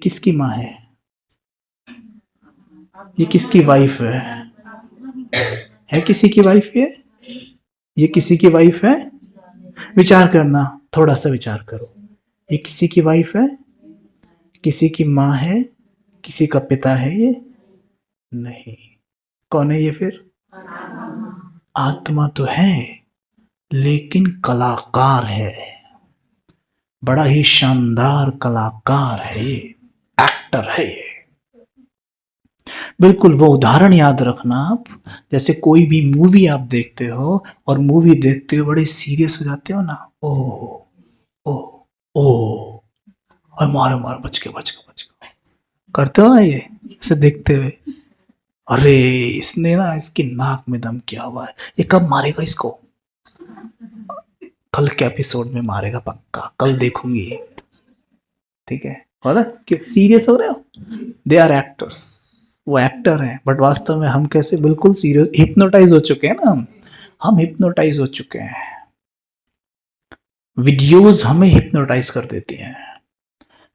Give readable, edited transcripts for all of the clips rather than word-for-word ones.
किसकी माँ है? ये किसकी वाइफ है? किसी की वाइफ ये किसी की वाइफ है? विचार करना, थोड़ा सा विचार करो। ये किसी की वाइफ है? किसी की माँ है? किसी का पिता है ये? नहीं। कौन है ये फिर? आत्मा तो है, लेकिन कलाकार है, बड़ा ही शानदार कलाकार है ये, एक्टर है ये। बिल्कुल वो उदाहरण याद रखना आप, जैसे कोई भी मूवी आप देखते हो और मूवी देखते हो बड़े सीरियस हो जाते हो ना, ओ ओ ओ, और मारो मारो, बच के करते हो ना ये, इसे देखते हुए, अरे इसने ना इसकी नाक में दम किया हुआ है, ये कब मारेगा इसको? कल के एपिसोड में मारेगा पक्का, कल देखूंगी। ठीक है, क्यों सीरियस हो रहे हो? दे आर एक्टर्स, वो एक्टर हैं, बट वास्तव में हम कैसे बिल्कुल सीरियस, हिप्नोटाइज हो चुके हैं ना हम हिप्नोटाइज हो चुके हैं। वीडियोस हमें हिप्नोटाइज कर देती हैं,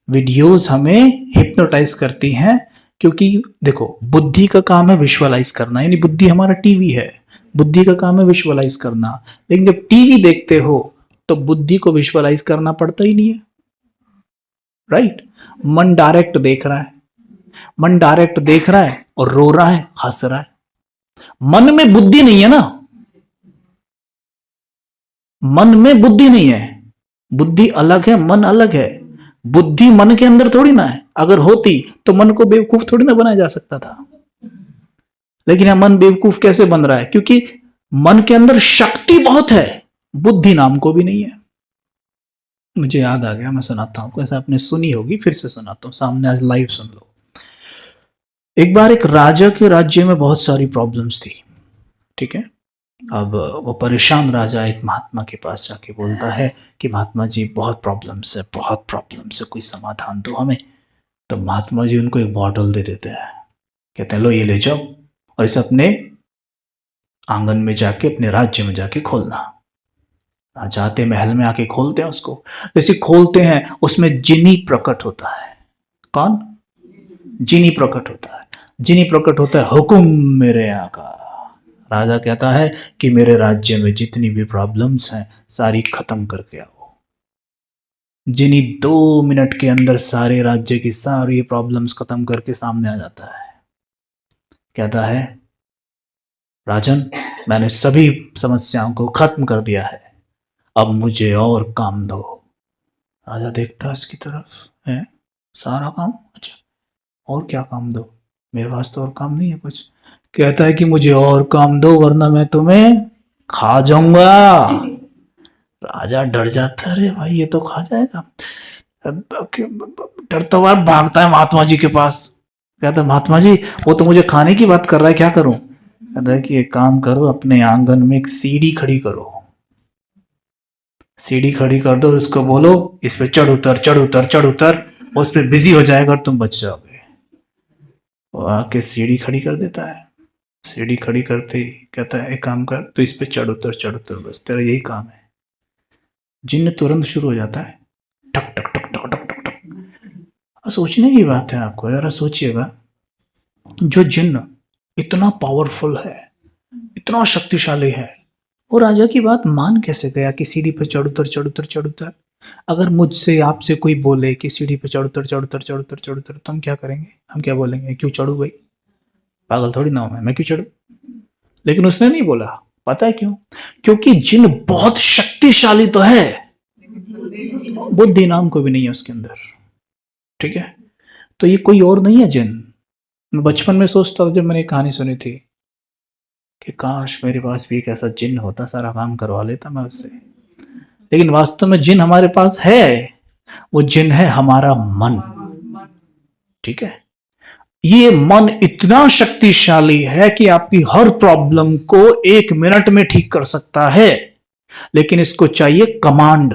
वीडियोस हमें हिप्नोटाइज करती हैं, क्योंकि देखो बुद्धि का काम है विजुअलाइज करना, यानी बुद्धि हमारा टीवी है, बुद्धि का काम है विजुअलाइज करना, लेकिन जब टीवी देखते हो तो बुद्धि को विजुअलाइज करना पड़ता ही नहीं है, राइट? मन डायरेक्ट देख रहा है, मन डायरेक्ट देख रहा है और रो रहा है, हंस रहा है, मन में बुद्धि नहीं है ना, मन में बुद्धि नहीं है, बुद्धि अलग है, मन अलग है। बुद्धि मन के अंदर थोड़ी ना है, अगर होती तो मन को बेवकूफ थोड़ी ना बनाया जा सकता था, लेकिन यह मन बेवकूफ कैसे बन रहा है? क्योंकि मन के अंदर शक्ति बहुत है, बुद्धि नाम को भी नहीं है। मुझे याद आ गया, मैं सुनाता हूं, ऐसा आपने सुनी होगी, फिर से सुनाता हूं, सामने आज लाइव सुन लो। एक बार एक राजा के राज्य में बहुत सारी प्रॉब्लम्स थी, ठीक है। अब वो परेशान राजा एक महात्मा के पास जाके बोलता है कि महात्मा जी बहुत प्रॉब्लम्स है, बहुत प्रॉब्लम्स है, कोई समाधान दो हमें। तो महात्मा जी उनको एक बॉटल दे देते हैं, कहते हैं लो ये ले जाओ और इसे अपने आंगन में जाके, अपने राज्य में जाके खोलना। राजा आते महल में आके खोलते हैं उसको, जैसे खोलते हैं उसमें जिनी प्रकट होता है। कौन? जिनी प्रकट होता है। जिनी प्रकट होता है, हुकुम मेरे आका। राजा कहता है कि मेरे राज्य में जितनी भी प्रॉब्लम्स हैं सारी खत्म करके आओ। जिनी 2 मिनट के अंदर सारे राज्य की सारी प्रॉब्लम्स खत्म करके सामने आ जाता है, कहता है राजन मैंने सभी समस्याओं को खत्म कर दिया है, अब मुझे और काम दो। राजा देखता है उसकी तरफ, है सारा काम, अच्छा और क्या काम दो? मेरे पास तो और काम नहीं है कुछ। कहता है कि मुझे और काम दो वरना मैं तुम्हें खा जाऊंगा। राजा डर जाता है, अरे भाई ये तो खा जाएगा। डरता हुआ भागता है महात्मा जी के पास, कहता है महात्मा जी वो तो मुझे खाने की बात कर रहा है, क्या करूं? कहता है कि एक काम करो, अपने आंगन में एक सीढ़ी खड़ी करो, सीढ़ी खड़ी कर दो और उसको बोलो इस पे चढ़ उतर चढ़ उतर चढ़ उतर, उस पे बिजी हो जाएगा और तुम बच जाओगे। वो आके सीढ़ी खड़ी कर देता है, सीढ़ी खड़ी करते ही कहता है एक काम कर, तो इस पे चढ़ उतर, बस तेरा यही काम है। जिन्न तुरंत शुरू हो जाता है, टक टक टक टक टक टक टक। सोचने की बात है, आपको जरा सोचिएगा, जो जिन्न इतना पावरफुल है, इतना शक्तिशाली है, वो राजा की बात मान कैसे गया कि सीढ़ी पे चढ़ उतर चढ़ उतर चढ़ उतर? अगर मुझसे आपसे कोई बोले कि सीढ़ी पे चढ़ उतर चढ़ उतर चढ़ उतर चढ़ उतर, तो हम क्या करेंगे? हम क्या बोलेंगे? क्यों चढ़ू भाई, पागल थोड़ी ना हूं मैं क्यों चढ़ू? लेकिन उसने नहीं बोला, पता है क्यों? क्योंकि जिन बहुत शक्तिशाली तो है, बुद्धि नाम को भी नहीं है उसके अंदर, ठीक है। तो ये कोई और नहीं है जिन। मैं बचपन में सोचता था जब मैंने कहानी सुनी थी कि काश मेरे पास भी एक ऐसा जिन होता, सारा काम करवा लेता मैं उससे। लेकिन वास्तव में जिन हमारे पास है, वो जिन है हमारा मन, ठीक है। ये मन इतना शक्तिशाली है कि आपकी हर प्रॉब्लम को 1 मिनट में ठीक कर सकता है, लेकिन इसको चाहिए कमांड।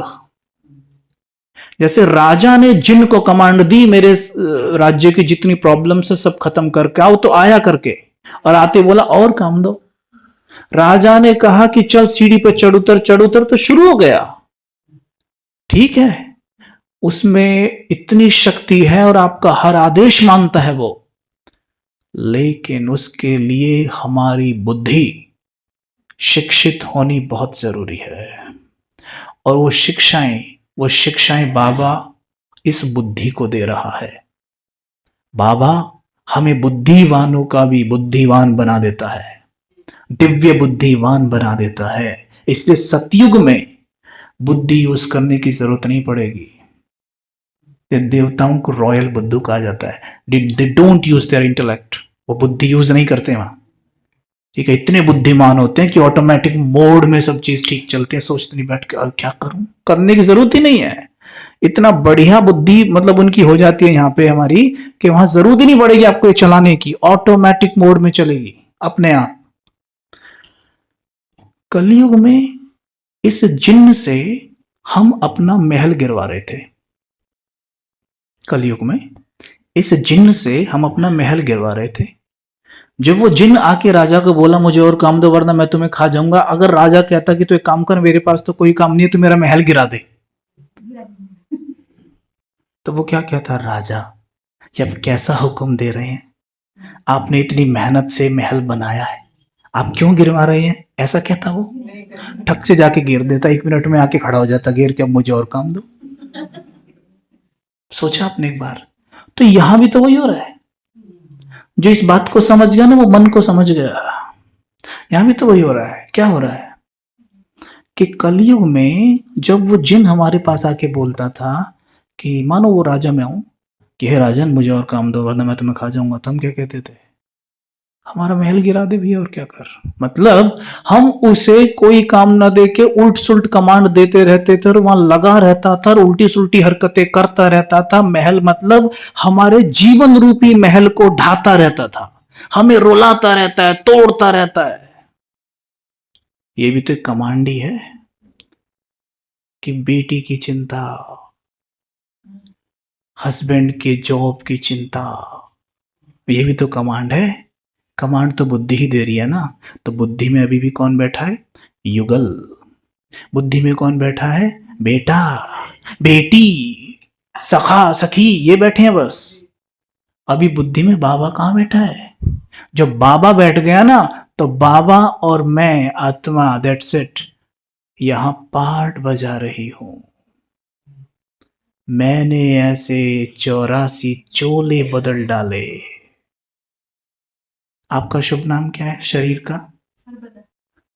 जैसे राजा ने जिन को कमांड दी, मेरे राज्य की जितनी प्रॉब्लम्स है सब खत्म करके आओ, तो आया करके, और आते बोला और काम दो। राजा ने कहा कि चल सीढ़ी पे चढ़ उतर, तो शुरू हो गया, ठीक है। उसमें इतनी शक्ति है और आपका हर आदेश मानता है वो, लेकिन उसके लिए हमारी बुद्धि शिक्षित होनी बहुत जरूरी है। और वो शिक्षाएं बाबा इस बुद्धि को दे रहा है। बाबा हमें बुद्धिवानों का भी बुद्धिवान बना देता है, दिव्य बुद्धिवान बना देता है। इसलिए सतयुग में बुद्धि यूज करने की जरूरत नहीं पड़ेगी। देवताओं को रॉयल बुद्धू कहा जाता है। They don't use their intellect, वो बुद्धि यूज नहीं करते वहां। ठीक है, इतने बुद्धिमान होते हैं कि ऑटोमेटिक मोड में सब चीज ठीक चलते हैं, सोचते नहीं बैठ के क्या करूं, करने की जरूरत ही नहीं है। इतना बढ़िया बुद्धि मतलब उनकी हो जाती है यहाँ पे हमारी, कि वहां जरूरत ही नहीं पड़ेगी आपको ये चलाने की, ऑटोमेटिक मोड में चलेगी अपने आप। कलयुग में इस जिन्न से हम अपना महल गिरवा रहे थे। कलयुग में इस जिन्न से हम अपना महल गिरवा रहे थे। जब वो जिन्न आके राजा को बोला मुझे और काम दो वरना मैं तुम्हें खा जाऊंगा, अगर राजा कहता कि तू एक काम कर, मेरे पास तो कोई काम नहीं है, तू मेरा महल गिरा दे, तो वो क्या कहता, राजा जब कैसा हुक्म दे रहे हैं, आपने इतनी मेहनत से महल बनाया है, आप क्यों गिरवा रहे हैं, ऐसा कहता वो। ठक से जाके गिर देता, 1 मिनट में आके खड़ा हो जाता, गिर के अब मुझे और काम दो। सोचा आपने एक बार? तो यहां भी तो वही हो रहा है। जो इस बात को समझ गया ना, वो मन को समझ गया। यहां भी तो वही हो रहा है। क्या हो रहा है कि कलयुग में जब वो जिन हमारे पास आके बोलता था कि मानो वो राजा मैं हूं, कि हे राजन मुझे और काम दो वरना मैं तुम्हें खा जाऊंगा, तो हम क्या कहते थे, हमारा महल गिरा दे भैया और क्या कर। मतलब हम उसे कोई काम ना दे के उल्ट सुल्ट कमांड देते रहते थे और वहां लगा रहता था और उल्टी सुल्टी हरकतें करता रहता था। महल मतलब हमारे जीवन रूपी महल को ढाता रहता था, हमें रुलाता रहता है, तोड़ता रहता है। ये भी तो एक कमांड ही है कि बेटी की चिंता, हस्बैंड के जॉब की चिंता, ये भी तो कमांड है। कमांड तो बुद्धि ही दे रही है ना। तो बुद्धि में अभी भी कौन बैठा है, युगल। बुद्धि में कौन बैठा है, बेटा, बेटी, सखा, सखी, ये बैठे हैं बस। अभी बुद्धि में बाबा कहां बैठा है। जब बाबा बैठ गया ना, तो बाबा और मैं आत्मा, दैट्स इट, यहां पाठ बजा रही हूं। मैंने ऐसे 84 चोले बदल डाले। आपका शुभ नाम क्या है शरीर का,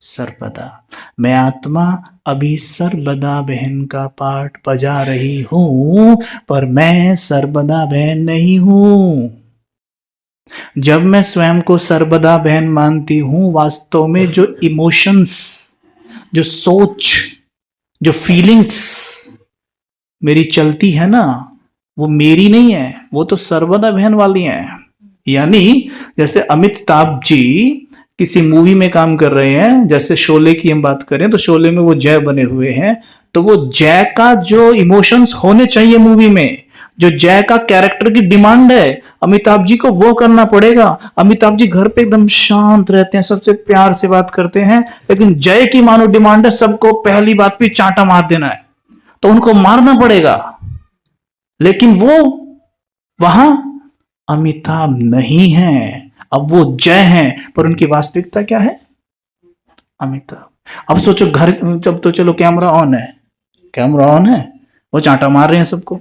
सर्वदा। मैं आत्मा अभी सर्वदा बहन का पाठ बजा रही हूं, पर मैं सर्वदा बहन नहीं हूं। जब मैं स्वयं को सर्वदा बहन मानती हूं, वास्तव में जो इमोशंस, जो सोच, जो फीलिंग्स मेरी चलती है ना, वो मेरी नहीं है, वो तो सर्वदा बहन वाली है। यानी जैसे अमिताभ जी किसी मूवी में काम कर रहे हैं, जैसे शोले की हम बात करें तो शोले में वो जय बने हुए हैं, तो वो जय का जो इमोशंस होने चाहिए मूवी में, जो जय का कैरेक्टर की डिमांड है, अमिताभ जी को वो करना पड़ेगा। अमिताभ जी घर पे एकदम शांत रहते हैं, सबसे प्यार से बात करते हैं, लेकिन जय की मानो डिमांड है सबको पहली बात पे चांटा मार देना है, तो उनको मारना पड़ेगा। लेकिन वो वहां अमिताभ नहीं है, अब वो जय हैं, पर उनकी वास्तविकता क्या है, अमिताभ। अब सोचो घर, जब तो चलो कैमरा ऑन है, कैमरा ऑन है, वो चांटा मार रहे हैं सबको,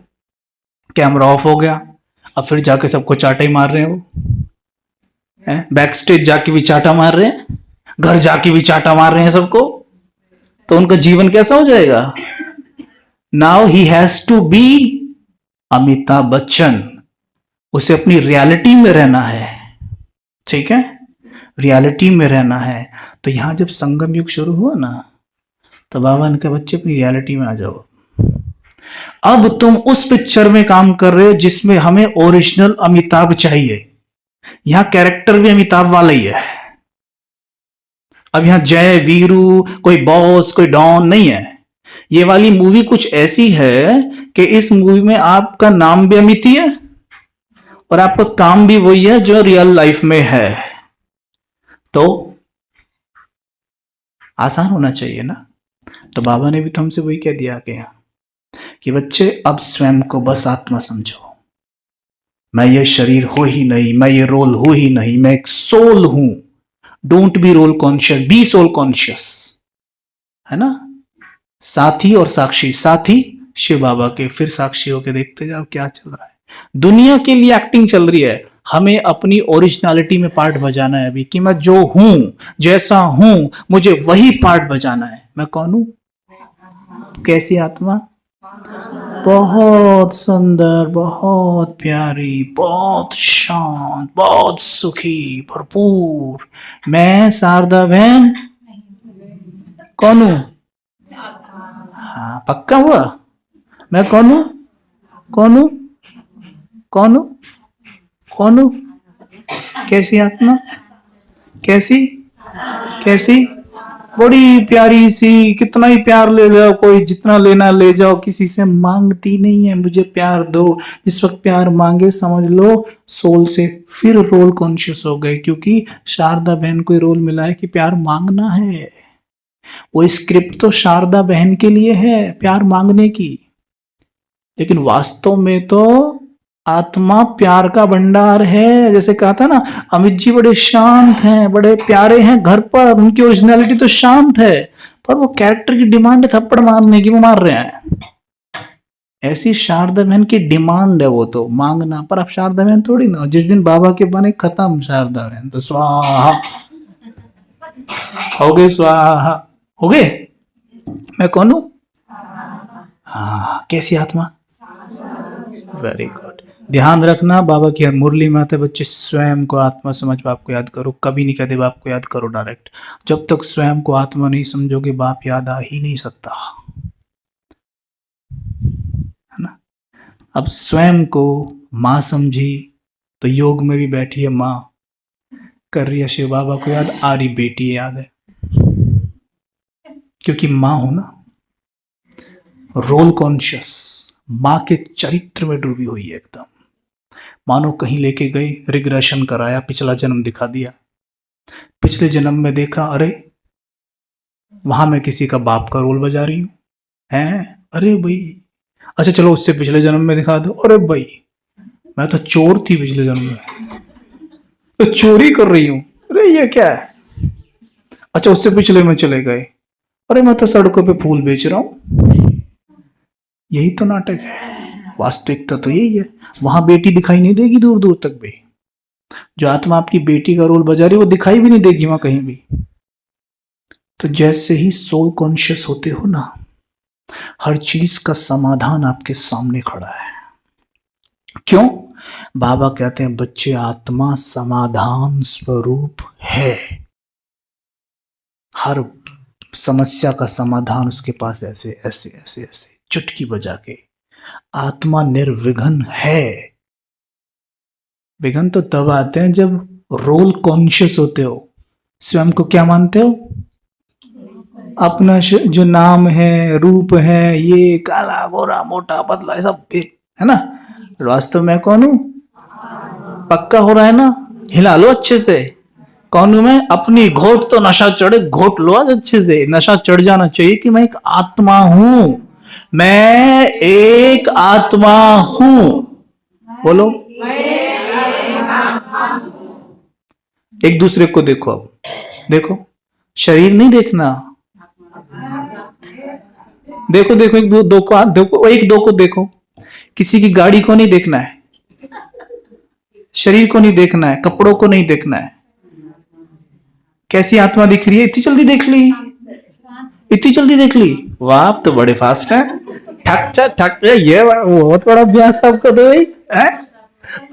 कैमरा ऑफ हो गया, अब फिर जाके सबको चांटा ही मार रहे हैं वो, बैक स्टेज जाके भी चांटा मार रहे हैं, घर जाके भी चांटा मार रहे हैं सबको, तो उनका जीवन कैसा हो जाएगा। Now he has to be Amitabh Bachchan, उसे अपनी रियलिटी में रहना है, ठीक है, रियलिटी में रहना है। तो यहां जब संगम युग शुरू हुआ ना, तो बाबा ने कहा बच्चे अपनी रियलिटी में आ जाओ। अब तुम उस पिक्चर में काम कर रहे हो जिसमें हमें ओरिजिनल अमिताभ चाहिए, यहां कैरेक्टर भी अमिताभ वाला ही है। अब यहां जय, वीरू, कोई बॉस, कोई डॉन नहीं है। ये वाली मूवी कुछ ऐसी है कि इस मूवी में आपका नाम भी अमित ही है और आपका काम भी वही है जो रियल लाइफ में है। तो आसान होना चाहिए ना। तो बाबा ने भी तो हमसे वही कह दिया कि कि बच्चे अब स्वयं को बस आत्मा समझो, मैं ये शरीर हो ही नहीं, मैं ये रोल हो ही नहीं, मैं एक सोल हूं। Don't be role conscious, be soul conscious, है ना। साथी और साक्षी, साथी शिव बाबा के, फिर साक्षी होके देखते जाओ क्या चल रहा है। दुनिया के लिए एक्टिंग चल रही है, हमें अपनी ओरिजिनलिटी में पार्ट बजाना है अभी, कि मैं जो हूं, जैसा हूं, मुझे वही पार्ट बजाना है। मैं कौन हूं? कैसी आत्मा? बहुत सुंदर, बहुत प्यारी, बहुत शांत, बहुत सुखी, भरपूर। मैं शारदा बहन कौन हूं? हाँ, पक्का हुआ? मैं कौन हूं? कौन हूं? कौन हूं? कौन हूं? कैसी आत्मा? कैसी? कैसी? बड़ी प्यारी सी, कितना ही प्यार ले जाओ, कोई जितना लेना ले जाओ, किसी से मांगती नहीं है मुझे प्यार दो। जिस वक्त प्यार मांगे समझ लो सोल से फिर रोल कॉन्शियस हो गए, क्योंकि शारदा बहन को रोल मिला है कि प्यार मांगना है। वो स्क्रिप्ट तो शारदा बहन के लिए है प्यार मांगने की, लेकिन वास्तव में तो आत्मा प्यार का भंडार है। जैसे कहा था ना, अमित जी बड़े शांत हैं, बड़े प्यारे हैं घर पर, उनकी ओरिजिनलिटी तो शांत है, पर वो कैरेक्टर की डिमांड है थप्पड़ मारने की, वो मार रहे हैं। ऐसी शारदा बहन की डिमांड है वो तो मांगना, पर अब शारदा बहन थोड़ी ना, जिस दिन बाबा के बने खत्म शारदा बहन तो स्वाहा हो गए, स्वाहा हो गए। मैं कौन हूं? हाँ, कैसी आत्मा? Very good. ध्यान रखना, बाबा की हर मुरली में आते बच्चे स्वयं को आत्मा समझ बाप को याद करो। कभी नहीं कहते बाप को याद करो डायरेक्ट, जब तक स्वयं को आत्मा नहीं समझोगे बाप याद आ ही नहीं सकता, है ना। अब स्वयं को माँ समझी तो योग में भी बैठी है माँ, कर रही है शिव बाबा को याद, आ रही बेटी याद है, क्योंकि माँ हो ना। रोल कॉन्शियस, माँ के चरित्र में डूबी हुई है एकदम, मानो कहीं लेके गई, रिग्रेशन कराया, पिछला जन्म दिखा दिया। पिछले जन्म में देखा, अरे वहां मैं किसी का बाप का रोल बजा रही हूं, हैं, अरे भाई, अच्छा चलो उससे पिछले जन्म में दिखा दो, अरे भाई मैं तो चोर थी पिछले जन्म में, तो चोरी कर रही हूं, अरे ये क्या है। अच्छा उससे पिछले में चले गए, अरे मैं तो सड़कों पे फूल बेच रहा हूं। यही तो नाटक है, वास्तविकता तो यही है। वहां बेटी दिखाई नहीं देगी दूर दूर तक भी, जो आत्मा आपकी बेटी का रोल बजा रही है वो दिखाई भी नहीं देगी वहां कहीं भी। तो जैसे ही सोल कॉन्शियस होते हो ना, हर चीज का समाधान आपके सामने खड़ा है। क्यों? बाबा कहते हैं बच्चे आत्मा समाधान स्वरूप है, हर समस्या का समाधान उसके पास ऐसे ऐसे ऐसे ऐसे चुटकी बजा के। आत्मा निर्विघ्न है। विघ्न तो तब आते हैं जब रोल कॉन्शियस होते हो, स्वयं को क्या मानते हो? अपना जो नाम है, रूप है, ये काला गोरा मोटा पतला सब है ना, वास्तव में कौन हूं? पक्का हो रहा है ना? हिला लो अच्छे से, कौन हूं मैं? अपनी घोट तो नशा चढ़े, घोट लो आज अच्छे से, नशा चढ़ जाना चाहिए कि मैं एक आत्मा हूं, मैं एक आत्मा हूं। बोलो, एक दूसरे को देखो, अब देखो, शरीर नहीं देखना, देखो देखो, एक दो को हाथ देखो, एक दो को देखो, किसी की गाड़ी को नहीं देखना है, शरीर को नहीं देखना है, कपड़ों को नहीं देखना है। कैसी आत्मा दिख रही है? इतनी जल्दी देख ली, इतनी जल्दी देख ली, वाह आप तो बड़े फास्ट हैं। ठक ठक, ये बहुत बड़ा अभ्यास आपका तो भाई है,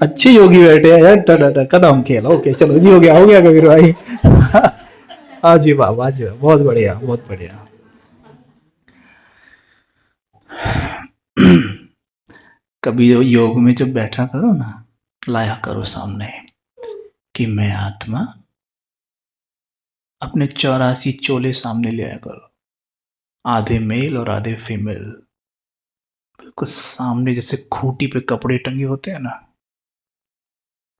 अच्छे योगी बैठे हैं यार, कदम खेलो, ओके चलो जी, हो गया कबीर भाई। हाँ जी बाबा, जी बहुत बढ़िया, बहुत बढ़िया। कभी योग में जब बैठा करो ना, लाया करो सामने कि मैं आत्मा, अपने 84 चोले सामने ले आया करो, आधे मेल और आधे फीमेल, बिल्कुल सामने, जैसे खूंटी पे कपड़े टंगे होते हैं ना,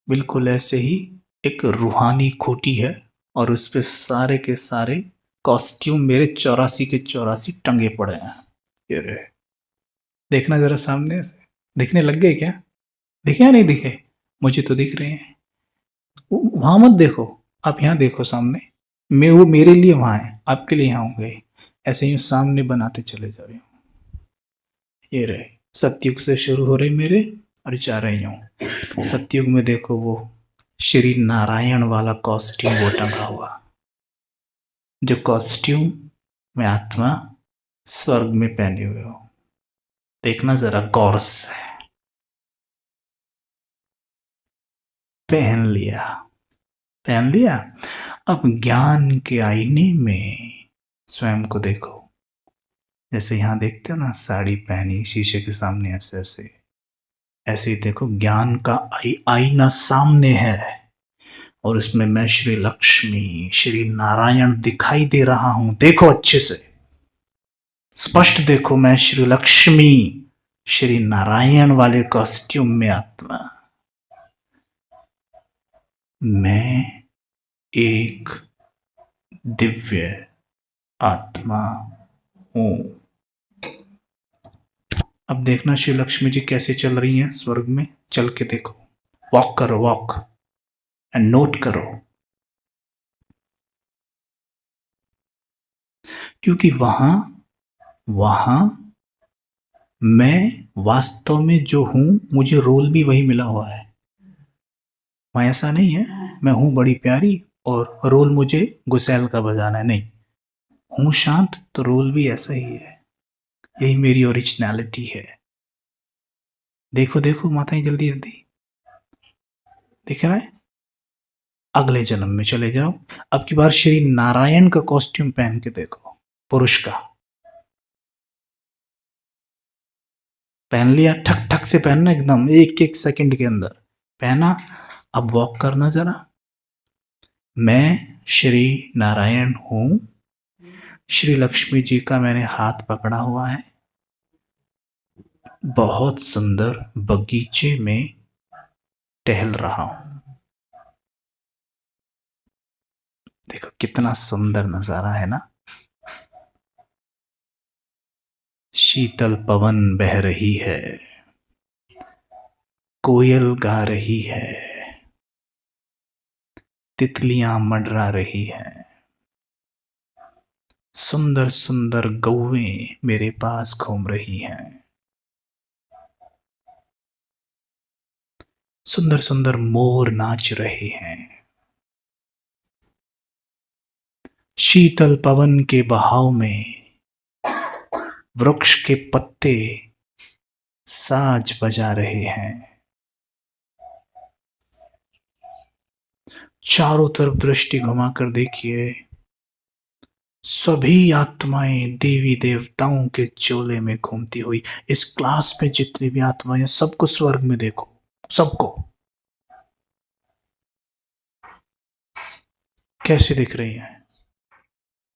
बिल्कुल ऐसे ही एक रूहानी खूंटी है, और उस पे सारे के सारे कॉस्ट्यूम मेरे 84 के 84 टंगे पड़े हैं। ये रहे, देखना जरा सामने से, दिखने लग गए क्या? दिखे या नहीं दिखे? मुझे तो दिख रहे हैं। वहां मत देखो, आप यहाँ देखो सामने। मैं वो मेरे लिए वहां है, आपके लिए यहाँ होंगे। ऐसे ही सामने बनाते चले जाओ। ये रहे, सतयुग से शुरू हो रहे मेरे और जा रही हूँ। सतयुग में देखो वो श्री नारायण वाला कॉस्ट्यूम वो टंगा हुआ, जो कॉस्ट्यूम में आत्मा स्वर्ग में पहने हुए हो। देखना जरा गौर से। पहन लिया, पहन लिया। अब ज्ञान के आईने में स्वयं को देखो। जैसे यहां देखते हो ना, साड़ी पहनी शीशे के सामने, ऐसे ऐसे ऐसे ही देखो। ज्ञान का आईना सामने है और उसमें मैं श्री लक्ष्मी श्री नारायण दिखाई दे रहा हूं। देखो अच्छे से, स्पष्ट देखो। मैं श्री लक्ष्मी श्री नारायण वाले कॉस्ट्यूम में आत्मा। मैं एक दिव्य आत्मा हूं। अब देखना श्री लक्ष्मी जी कैसे चल रही हैं स्वर्ग में। चल के देखो, वॉक करो, वॉक एंड नोट करो। क्योंकि वहां वहां मैं वास्तव में जो हूं, मुझे रोल भी वही मिला हुआ है। वहां ऐसा नहीं है मैं हूं बड़ी प्यारी और रोल मुझे गुसैल का बजाना है, नहीं। हूं शांत तो रोल भी ऐसा ही है। यही मेरी ओरिजिनलिटी है। देखो देखो माता ही, जल्दी जल्दी दिख रहा है। अगले जन्म में चले जाओ। अब की बार श्री नारायण का कॉस्ट्यूम पहन के देखो, पुरुष का। पहन लिया, ठक ठक से पहनना, एकदम एक एक सेकंड के अंदर पहना। अब वॉक करना जरा। मैं श्री नारायण हूं। श्री लक्ष्मी जी का मैंने हाथ पकड़ा हुआ है। बहुत सुंदर बगीचे में टहल रहा हूं। देखो कितना सुंदर नजारा है ना। शीतल पवन बह रही है, कोयल गा रही है, तितलियां मंडरा रही हैं, सुंदर सुंदर गौएं मेरे पास घूम रही हैं, सुंदर सुंदर मोर नाच रहे हैं। शीतल पवन के बहाव में वृक्ष के पत्ते साज बजा रहे हैं। चारों तरफ दृष्टि घुमाकर देखिए, सभी आत्माएं देवी देवताओं के चोले में घूमती हुई। इस क्लास में जितनी भी आत्माएं, सबको स्वर्ग में देखो, सबको कैसे दिख रही हैं।